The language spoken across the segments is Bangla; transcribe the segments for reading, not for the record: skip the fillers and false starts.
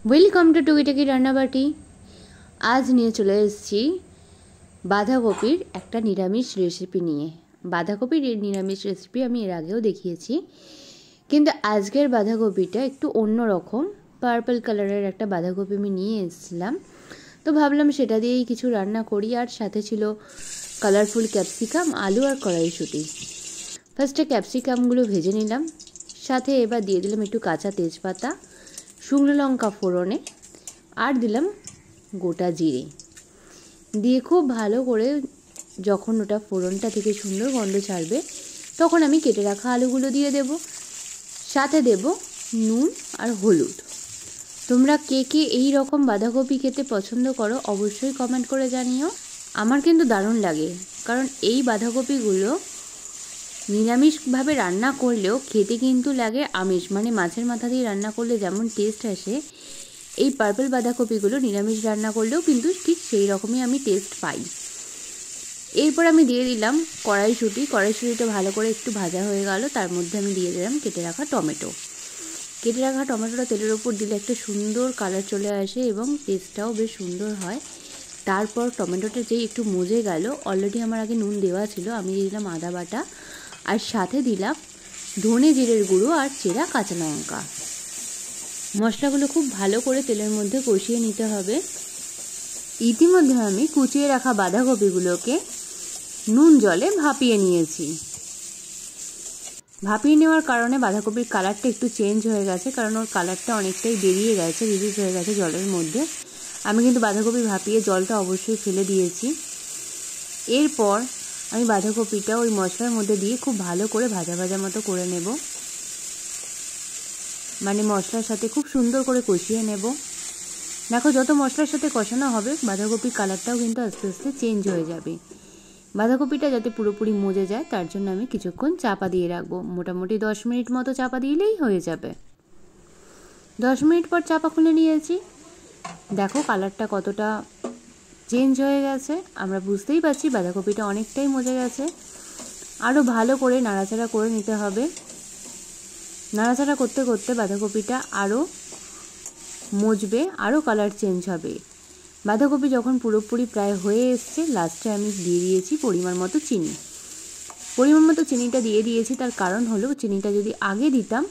ওয়েলকাম টু টুকিটাকি রান্নাবাটি। আজ নিয়ে চলে এসেছি বাঁধাকপির একটা নিরামিষ রেসিপি নিয়ে। বাঁধাকপির নিরামিষ রেসিপি আমি এর আগেও দেখিয়েছি, কিন্তু আজকের বাঁধাকপিটা একটু অন্য রকম। পার্পল কালারের একটা বাঁধাকপি আমি নিয়ে এসেছিলাম, তো ভাবলাম সেটা দিয়েই কিছু রান্না করি। আর সাথে ছিল কালারফুল ক্যাপসিকাম, আলু আর কড়াইশুঁটি। ফার্স্টে ক্যাপসিকামগুলো ভেজে নিলাম, সাথে এবার দিয়ে দিলাম একটু কাঁচা তেজপাতা, শুকনো লঙ্কা ফোড়নে, আর দিলাম গোটা জিরে দিয়ে খুব ভালো করে যখন ওটা ফোড়নটা থেকে সুন্দর গন্ধ ছাড়বে, তখন আমি কেটে রাখা আলুগুলো দিয়ে দেব। সাথে দেব নুন আর হলুদ। তোমরা কে কে এই রকম বাঁধাকপি খেতে পছন্দ করো অবশ্যই কমেন্ট করে জানিও। আমার কিন্তু দারুণ লাগে, কারণ এই বাঁধাকপিগুলো নিরামিষভাবে রান্না করলেও খেতে কিন্তু লাগে আমিষ, মানে মাছের মাথা দিয়ে রান্না করলে যেমন টেস্ট আসে, এই পার্পল বাঁধাকপিগুলো নিরামিষ রান্না করলেও কিন্তু ঠিক সেই রকমই আমি টেস্ট পাই। এরপর আমি দিয়ে দিলাম কড়াইশুঁটিটা ভালো করে একটু ভাজা হয়ে গেল। তার মধ্যে আমি দিয়ে দিলাম কেটে রাখা টমেটোটা তেলের ওপর দিলে একটা সুন্দর কালার চলে আসে এবং টেস্টটাও বেশ সুন্দর হয়। তারপর টমেটোটা যেই একটু মজে গেল, অলরেডি আমার আগে নুন দেওয়া ছিল, আমি দিয়ে দিলাম আদা বাটা, আর সাথে দিলাম ধনে জিরের গুঁড়ো আর চেরা কাঁচা লঙ্কা। মশলাগুলো খুব ভালো করে তেলের মধ্যে কষিয়ে নিতে হবে। ইতিমধ্যে আমি কুচিয়ে রাখা বাঁধাকপিগুলোকে নুন জলে ভাপিয়ে নিয়েছি। ভাপিয়ে নেওয়ার কারণে বাঁধাকপির কালারটা একটু চেঞ্জ হয়ে গেছে, কারণ ওর কালারটা অনেকটাই বেরিয়ে গেছে, রিলিজ হয়ে গেছে জলের মধ্যে। আমি কিন্তু বাঁধাকপি ভাপিয়ে জলটা অবশ্যই ফেলে দিয়েছি। এরপর আমি বাঁধাকপিটা ওই মশলার মধ্যে দিয়ে খুব ভালো করে ভাজা ভাজা মতো করে নেব, মানে মশলার সাথে খুব সুন্দর করে কষিয়ে নেব। দেখো, যত মশলার সাথে কষানো হবে বাঁধাকপির কালারটাও কিন্তু আস্তে আস্তে চেঞ্জ হয়ে যাবে। বাঁধাকপিটা যাতে পুরোপুরি মজে যায় তার জন্য আমি কিছুক্ষণ চাপা দিয়ে রাখবো, মোটামুটি 10 মিনিট মতো চাপা দিলেই হয়ে যাবে। 10 মিনিট পর চাপা খুলে নিয়েছি। দেখো কালারটা কতটা চেঞ্জ হয়ে গেছে, আমরা বুঝতেই পারছি বাঁধাকপিটা অনেকটাই মজে গেছে। আরও ভালো করে নাড়াচাড়া করে নিতে হবে। নাড়াচাড়া করতে করতে বাঁধাকপিটা আরও মজবে, আরও কালার চেঞ্জ হবে। বাঁধাকপি যখন পুরোপুরি প্রায় হয়ে এসছে, লাস্টে আমি দিয়ে দিয়েছি পরিমাণ মতো চিনিটা দিয়ে দিয়েছি। তার কারণ হলো, চিনিটা যদি আগে দিতাম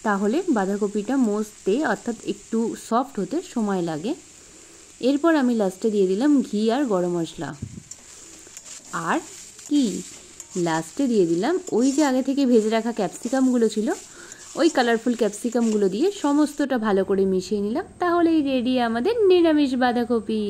তাহলে বাঁধাকপিটা মজতে অর্থাৎ একটু সফট হতে সময় লাগে। এরপর আমি লাস্টে দিয়ে দিলাম ঘি আর গরম মশলা, আর লাস্টে দিয়ে দিলাম ওই যে আগে থেকে ভেজে রাখা ক্যাপসিকামগুলো ছিল, ওই কালারফুল ক্যাপসিকামগুলো দিয়ে সমস্তটা ভালো করে মিশিয়ে নিলাম। তাহলেই রেডি আমাদের নিরামিষ বাঁধাকপি।